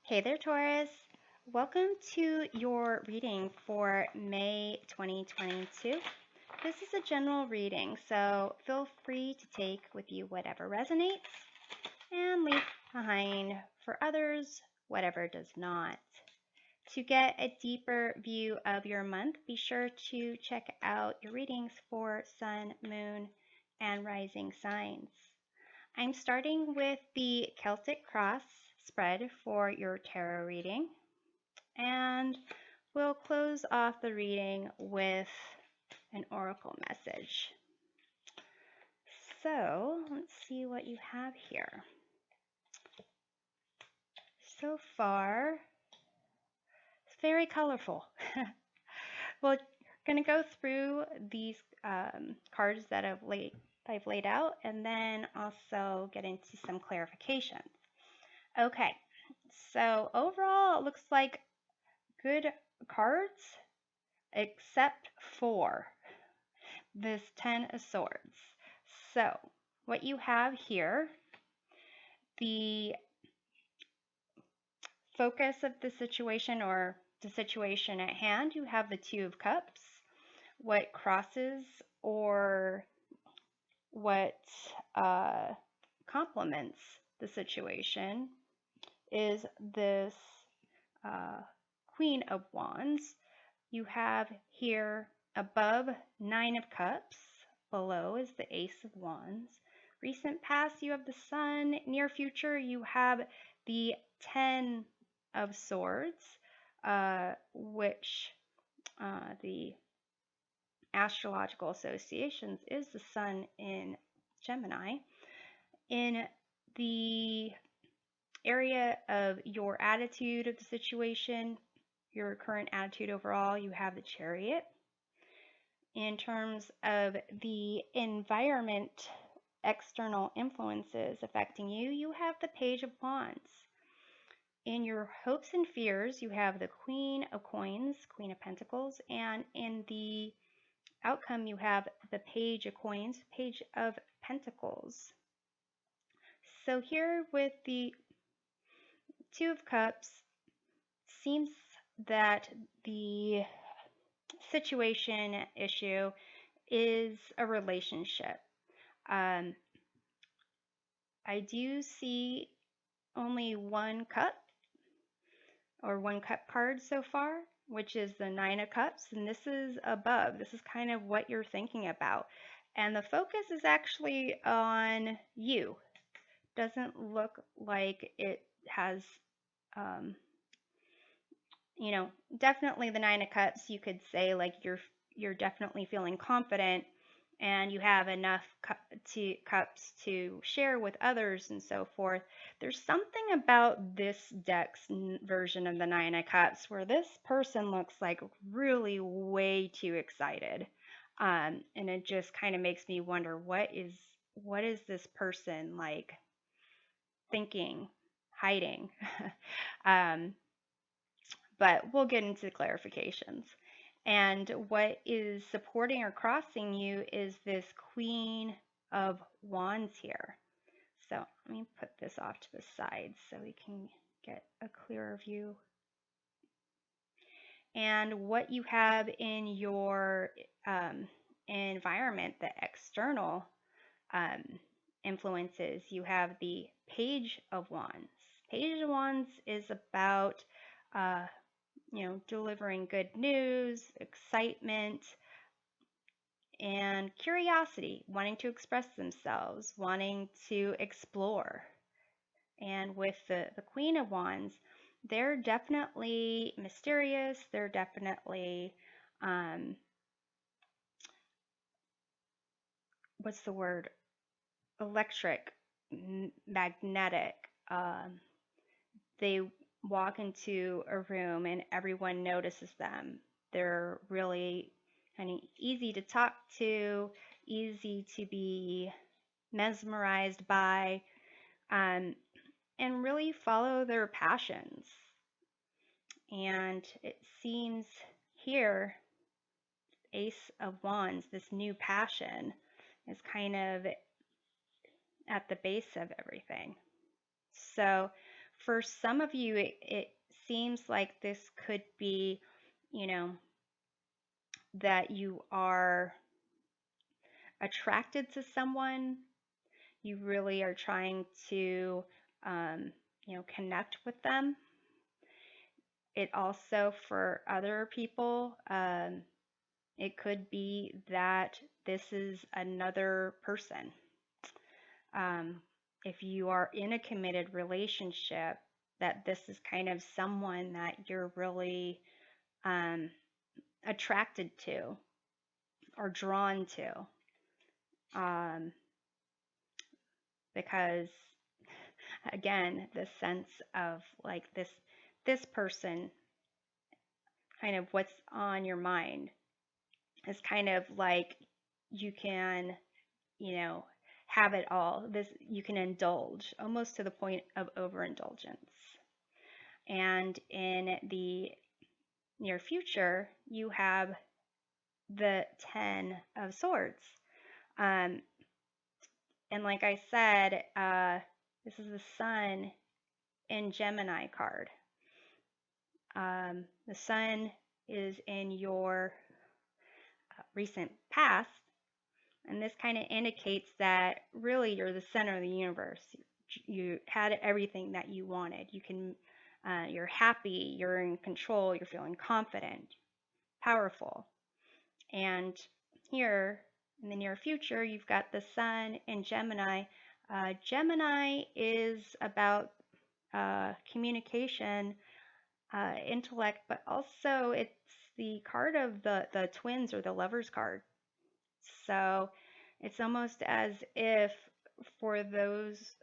Hey there, Taurus. Welcome to your reading for May 2022. This is a general reading, so feel free to take with you whatever resonates and leave behind for others whatever does not. To get a deeper view of your month, be sure to check out your readings for Sun, Moon, and Rising signs. I'm starting with the Celtic Cross spread for your tarot reading, and we'll close off the reading with an oracle message. So let's see what you have here. So far, it's very colorful. We're going to go through these cards that I've laid out, and then also get into some clarifications. Okay, so overall, it looks like good cards, except for this 10 of Swords. So, what you have here, the focus of the situation or the situation at hand, you have the Two of Cups. What crosses or what complements the situation is this Queen of Wands. You have here above Nine of Cups, below is the Ace of Wands. Recent past, you have the Sun. Near future, you have the Ten of Swords, which the astrological associations is the Sun in Gemini. In the area of your attitude of the situation, your current attitude overall, you have the Chariot. In terms of the environment, external influences affecting you, you have the Page of Wands. In your hopes and fears, you have the Queen of Coins, Queen of Pentacles, and in the outcome, you have the Page of Coins, Page of Pentacles. So here with the Two of Cups, seems that the situation issue is a relationship. I do see only one cup or one cup card so far, which is the Nine of Cups, and this is above. This is kind of what you're thinking about. And the focus is actually on you. Doesn't look like it has, definitely the Nine of Cups, you could say like you're definitely feeling confident and you have enough cups to share with others and so forth. There's something about this deck's version of the Nine of Cups where this person looks like really way too excited. And it just kind of makes me wonder what is this person like thinking, hiding? But we'll get into the clarifications. And what is supporting or crossing you is this Queen of Wands here. So let me put this off to the side so we can get a clearer view. And what you have in your environment, the external influences, you have the Page of Wands. Page of Wands is about delivering good news, excitement, and curiosity, wanting to express themselves, wanting to explore. And with the Queen of Wands, they're definitely mysterious. They're definitely, what's the word? Electric, magnetic. They walk into a room and everyone notices them. They're really kind of easy to talk to, easy to be mesmerized by, and really follow their passions. And it seems here, Ace of Wands, this new passion is kind of at the base of everything. So For some of you, it seems like this could be, you know, that you are attracted to someone. You really are trying to, connect with them. It also, for other people, it could be that this is another person. Um, if you are in a committed relationship, that this is kind of someone that you're really um, attracted to or drawn to. Because again, the sense of like this person, kind of what's on your mind is kind of like you can, you know, have it all. This you can indulge almost to the point of overindulgence. And in the near future, you have the 10 of Swords. Um, and like I said, this is the Sun in Gemini card. The Sun is in your recent past, and this kind of indicates that really you're the center of the universe. You had everything that you wanted. You're happy, you're in control, you're feeling confident, powerful. And here in the near future, you've got the Sun in Gemini. Gemini is about communication, intellect, but also it's the card of the twins or the lovers card. So it's almost as if for those,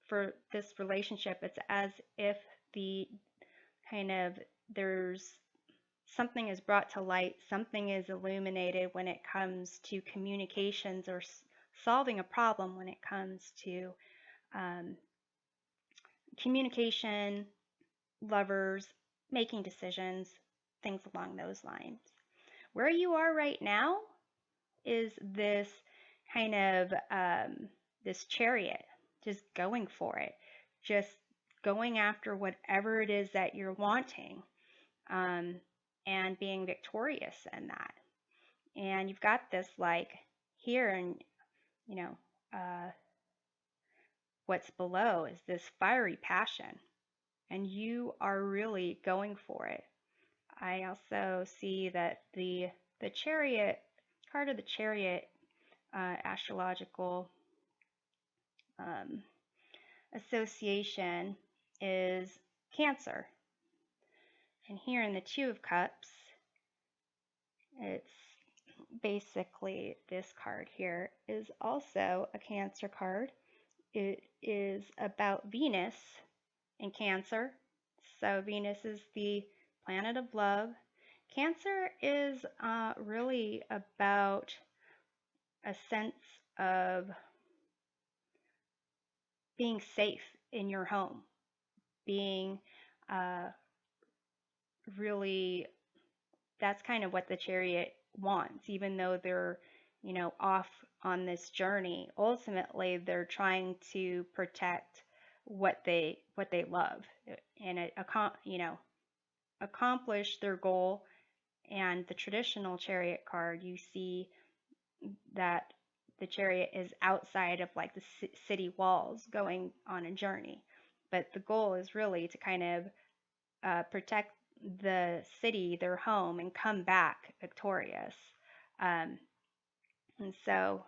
for this relationship, it's as if the kind of there's something is brought to light, something is illuminated when it comes to communications or solving a problem when it comes to communication, lovers, making decisions, things along those lines. Where you are right now is this kind of this chariot, just going for it, just going after whatever it is that you're wanting, and being victorious in that. And you've got this like here, and what's below is this fiery passion, and you are really going for it. I also see that the chariot card of the chariot astrological association is Cancer. And here in the Two of Cups, it's basically this card here is also a Cancer card. It is about Venus in Cancer. So Venus is the planet of love. Cancer is really about a sense of being safe in your home, being really, that's kind of what the chariot wants, even though they're, off on this journey. Ultimately, they're trying to protect what they love and accomplish their goal. And the traditional chariot card, you see that the chariot is outside of like the city walls going on a journey. But the goal is really to kind of protect the city, their home, and come back victorious. And so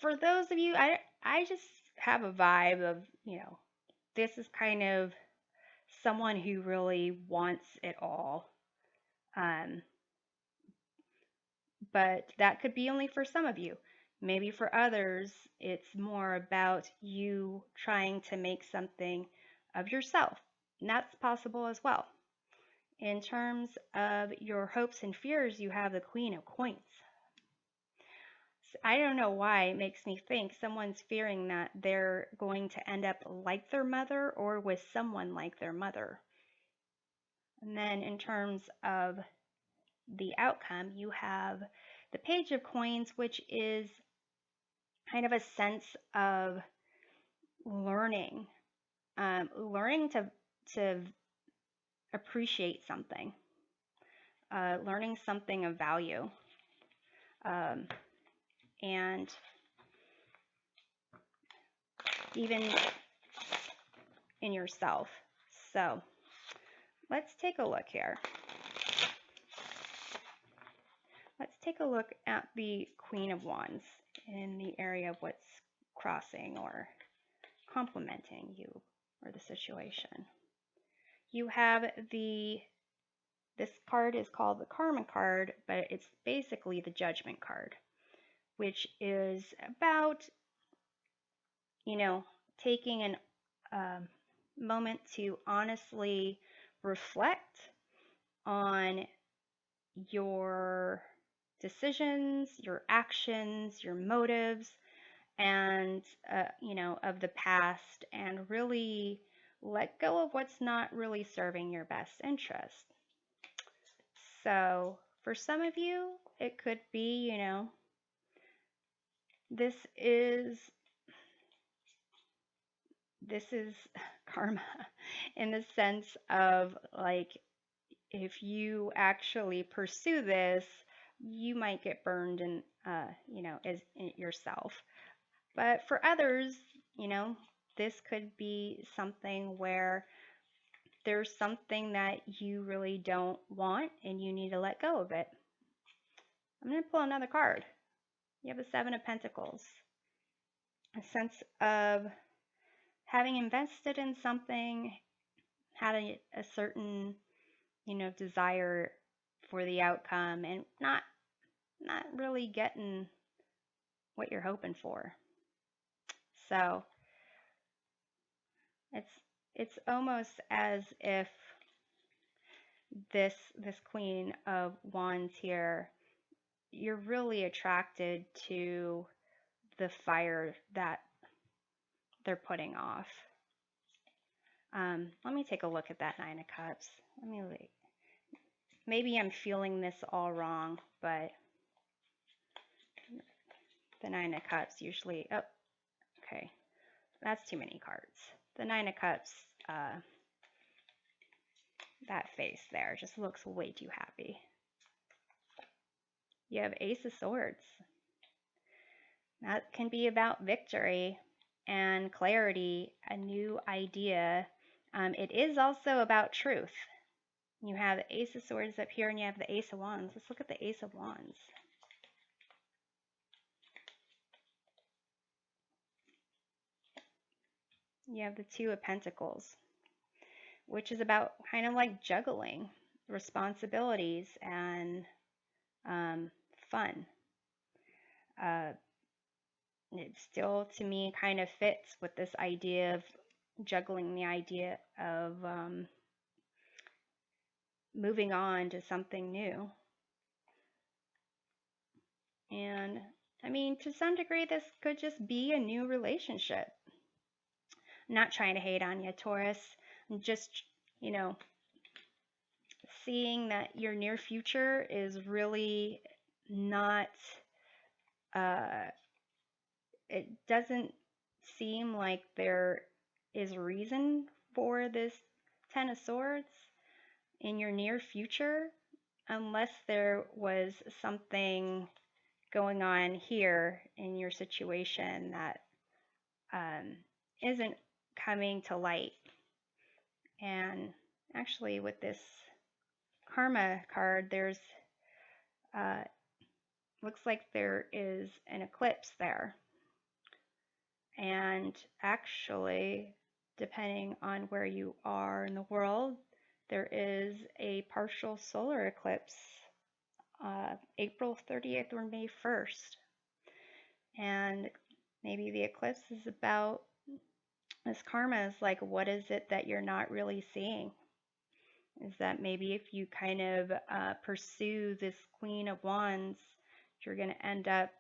for those of you, I just have a vibe of, this is kind of someone who really wants it all. But that could be only for some of you. Maybe for others, it's more about you trying to make something of yourself. And that's possible as well. In terms of your hopes and fears, you have the Queen of Coins. So I don't know why it makes me think someone's fearing that they're going to end up like their mother or with someone like their mother. And then in terms of the outcome, you have the Page of Coins, which is kind of a sense of learning, learning to appreciate something, learning something of value, um, and even in yourself. So let's take a look here. Let's take a look at the Queen of Wands in the area of what's crossing or complementing you or the situation. You have this card is called the Karma card, but it's basically the Judgment card, which is about, taking an moment to honestly reflect on your decisions, your actions, your motives, and, of the past, and really let go of what's not really serving your best interest. So for some of you, it could be, this is karma in the sense of, like, if you actually pursue this, you might get burned in, as in yourself. But for others, this could be something where there's something that you really don't want and you need to let go of it. I'm going to pull another card. You have the Seven of Pentacles. A sense of having invested in something, having a certain, desire for the outcome, and not really getting what you're hoping for. So it's almost as if this Queen of Wands here, you're really attracted to the fire that they're putting off. Let me take a look at that Nine of Cups. Maybe I'm feeling this all wrong, but the Nine of Cups usually, oh, okay, that's too many cards. The Nine of Cups, that face there just looks way too happy. You have Ace of Swords. That can be about victory and clarity, a new idea. It is also about truth. You have the Ace of Swords up here and you have the Ace of Wands. Let's look at the Ace of Wands. You have the Two of Pentacles, which is about kind of like juggling responsibilities and fun. It still, to me, kind of fits with this idea of juggling the idea of moving on to something new. And I mean, to some degree, this could just be a new relationship. I'm not trying to hate on you, Taurus. I'm just, seeing that your near future is really not, it doesn't seem like there is reason for this Ten of Swords in your near future, unless there was something going on here in your situation that isn't coming to light. And actually, with this Karma card, there's looks like there is an eclipse there. And actually, depending on where you are in the world, there is a partial solar eclipse April 30th or May 1st. And maybe the eclipse is about, this karma is like, what is it that you're not really seeing? Is that maybe if you kind of pursue this Queen of Wands, you're going to end up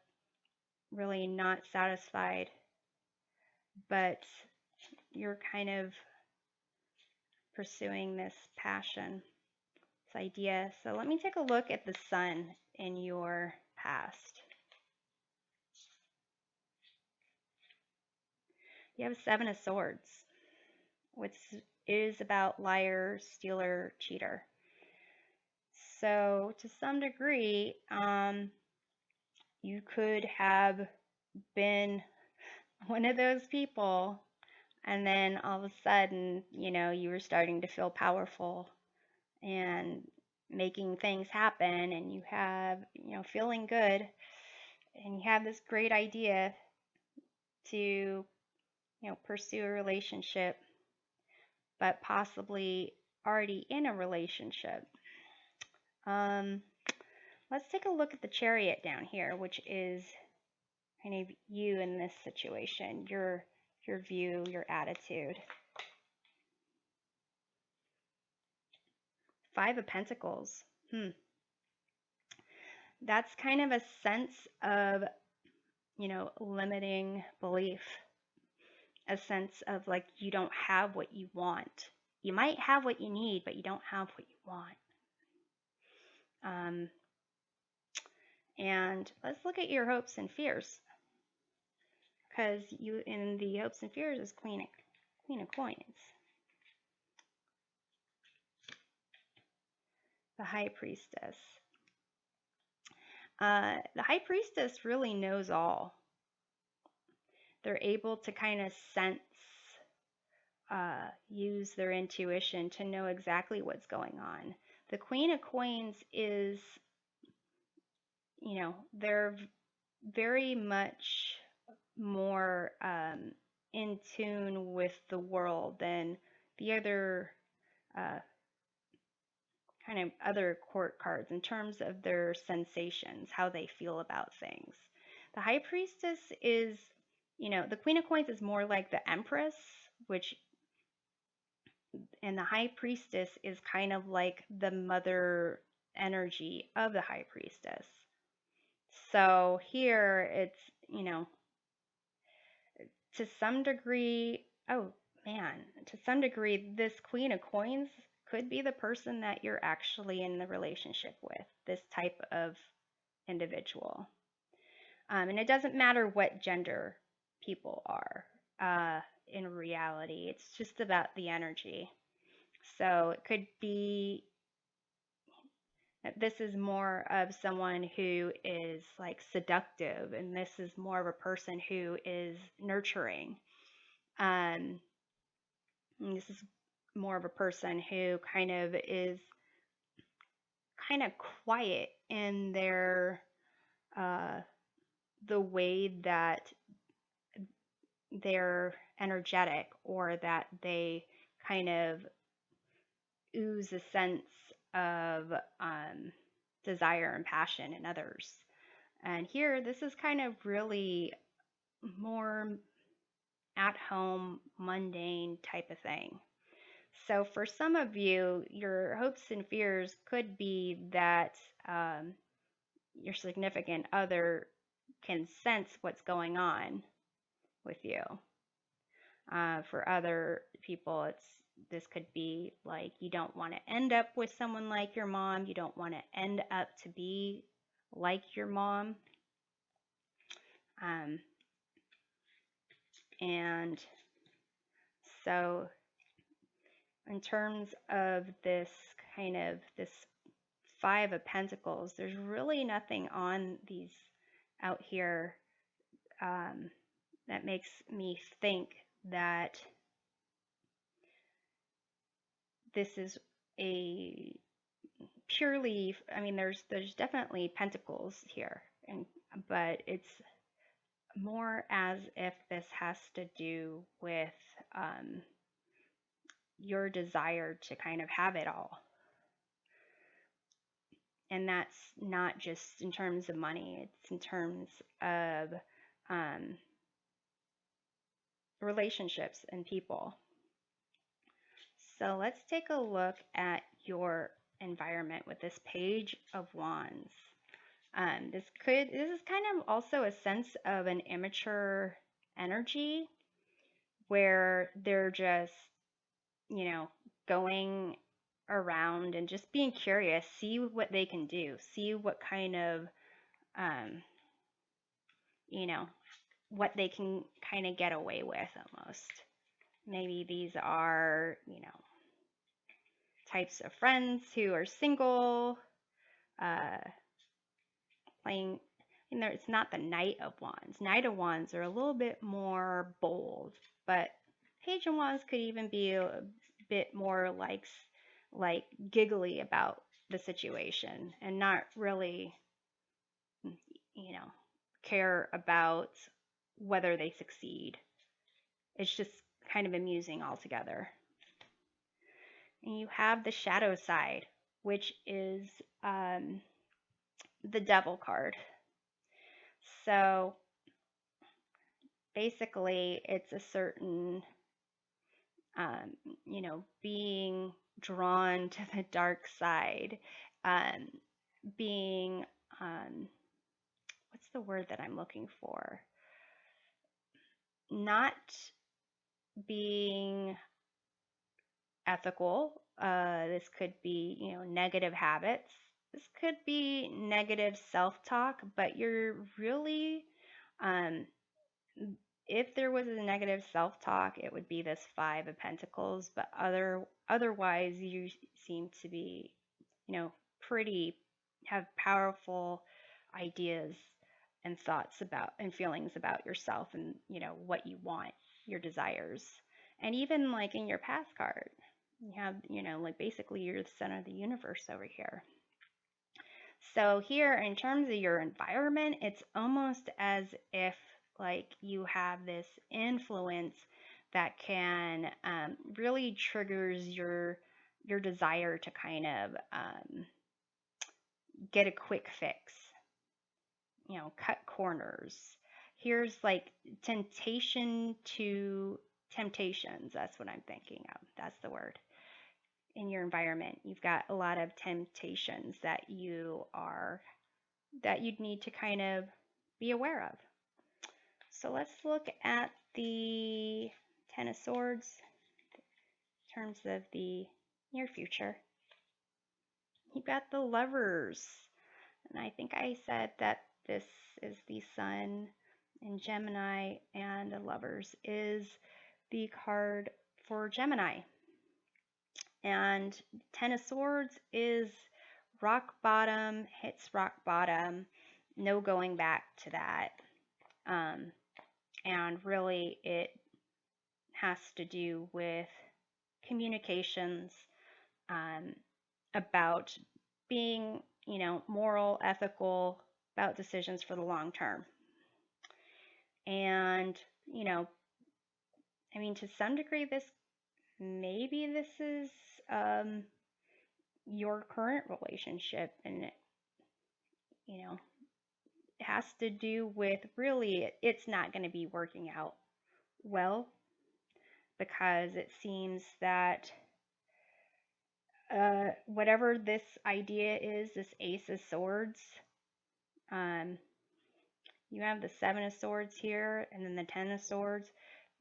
really not satisfied, but you're kind of pursuing this passion, this idea. So let me take a look at the Sun in your past. You have Seven of Swords, which is about liar, stealer, cheater. So to some degree, you could have been one of those people, and then all of a sudden, you were starting to feel powerful and making things happen, and you have, feeling good, and you have this great idea to, pursue a relationship, but possibly already in a relationship. Um, let's take a look at the Chariot down here, which is kind of you in this situation, your view, your attitude. Five of Pentacles. That's kind of a sense of, limiting belief, a sense of like you don't have what you want. You might have what you need, but you don't have what you want. And let's look at your hopes and fears, because you in the hopes and fears is Queen of Coins, the High Priestess. The High Priestess really knows all. They're able to kind of sense, use their intuition to know exactly what's going on. The Queen of Coins is, they're very much more in tune with the world than the other kind of other court cards in terms of their sensations, how they feel about things. The High Priestess is, the Queen of Coins is more like the Empress, and the High Priestess is kind of like the mother energy of the High Priestess. So here it's, to some degree, to some degree, this Queen of Coins could be the person that you're actually in the relationship with, this type of individual. And it doesn't matter what gender people are in reality. It's just about the energy. So it could be that this is more of someone who is like seductive, and this is more of a person who is nurturing. And this is more of a person who kind of is kind of quiet in their the way that they're energetic, or that they kind of ooze a sense of desire and passion in others. And here, this is kind of really more at home, mundane type of thing. So for some of you, your hopes and fears could be that your significant other can sense what's going on with you. For other people, this could be like you don't want to end up with someone like your mom. You don't want to end up to be like your mom. And so in terms of this Five of Pentacles, there's really nothing on these out here that makes me think that this is a purely, there's definitely pentacles here, but it's more as if this has to do with your desire to kind of have it all. And that's not just in terms of money, it's in terms of relationships and people. So let's take a look at your environment with this Page of Wands. This is kind of also a sense of an immature energy where they're just, going around and just being curious, see what they can do, see what kind of, what they can kind of get away with almost. Maybe these are, types of friends who are single, uh, playing. It's not the Knight of Wands. Knight of Wands are a little bit more bold, but Page of Wands could even be a bit more like giggly about the situation and not really, you know, care about whether they succeed. It's just kind of amusing altogether. And you have the shadow side, which is the Devil card. So basically, it's a certain, um, being drawn to the dark side, um, being, what's the word that I'm looking for? Not being ethical. This could be, negative habits. This could be negative self-talk, but you're really, um, if there was a negative self-talk, it would be this Five of Pentacles, but otherwise you seem to be, pretty have powerful ideas and thoughts about and feelings about yourself and, what you want, your desires. And even like in your past card, you have, like basically you're the center of the universe over here. So here, in terms of your environment, it's almost as if like you have this influence that can really triggers your desire to kind of get a quick fix, cut corners. Here's like temptation to temptations. That's what I'm thinking of. That's the word. In your environment, you've got a lot of temptations that you'd need to kind of be aware of. So let's look at the Ten of Swords in terms of the near future. You've got the Lovers, and I think I said that this is the Sun in Gemini, and the Lovers is the card for Gemini. And Ten of Swords is rock bottom, hits rock bottom, no going back to that. And really, it has to do with communications, about being, moral, ethical, about decisions for the long term. And, to some degree, maybe this is your current relationship, and it has to do with really it's not going to be working out well, because it seems that whatever this idea is, this Ace of Swords, you have the Seven of Swords here and then the Ten of Swords.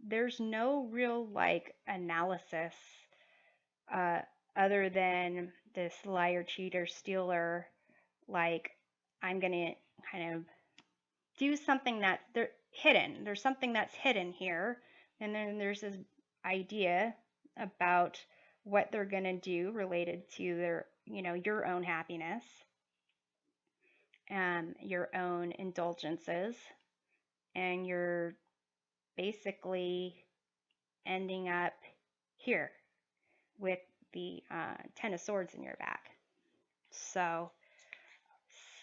There's no real like analysis other than this liar, cheater, stealer, like I'm going to kind of do something that they're hidden. There's something that's hidden here. And then there's this idea about what they're going to do related to their, your own happiness, your own indulgences, and you're basically ending up here with the Ten of Swords in your back. So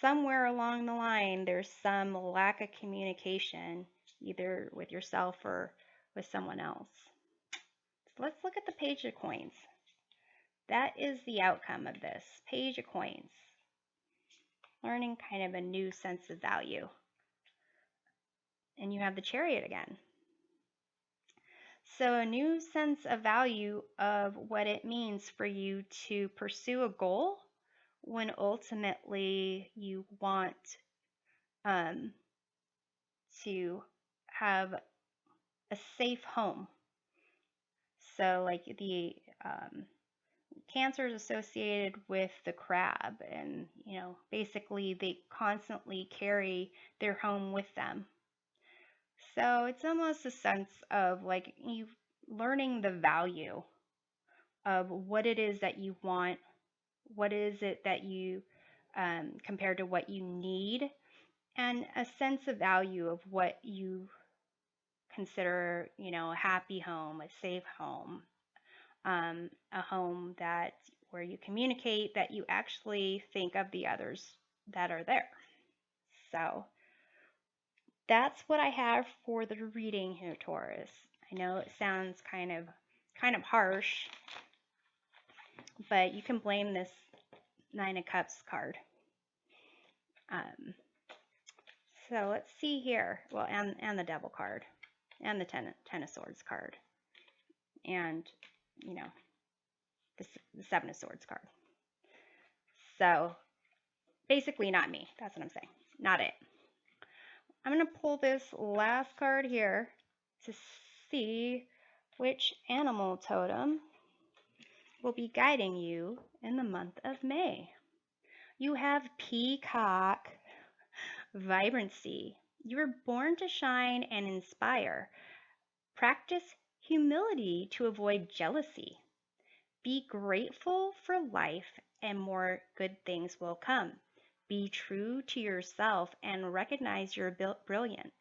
somewhere along the line, there's some lack of communication, either with yourself or with someone else. So let's look at the Page of Coins. That is the outcome of this. Page of Coins. Learning kind of a new sense of value. And you have the Chariot again. So a new sense of value of what it means for you to pursue a goal when ultimately you want to have a safe home. So like the Cancer is associated with the crab, and basically they constantly carry their home with them. So it's almost a sense of like you learning the value of what it is that you want, what is it that you compared to what you need, and a sense of value of what you consider, a happy home, a safe home, a home that where you communicate, that you actually think of the others that are there. So that's what I have for the reading here, Taurus. I know it sounds kind of harsh, but you can blame this Nine of Cups card. So let's see here. Well, and the Devil card, and the Ten of Swords card, and the Seven of Swords card. So basically, not me. That's what I'm saying. Not it. I'm going to pull this last card here to see which animal totem will be guiding you in the month of May. You have Peacock Vibrancy. You were born to shine and inspire. Practice humility to avoid jealousy. Be grateful for life and more good things will come. Be true to yourself and recognize your brilliance.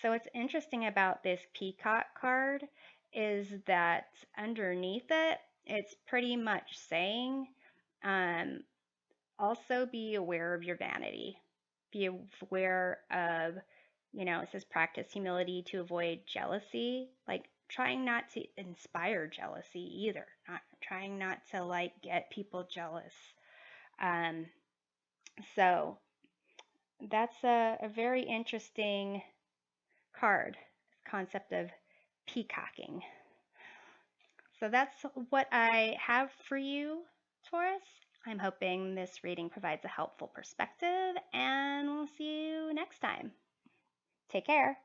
So what's interesting about this Peacock card is that underneath it, it's pretty much saying, also be aware of your vanity. Be aware of, it says practice humility to avoid jealousy. Like trying not to inspire jealousy either. Not trying not to like get people jealous. So that's a very interesting card, concept of peacocking. So that's what I have for you, Taurus. I'm hoping this reading provides a helpful perspective, and we'll see you next time. Take care.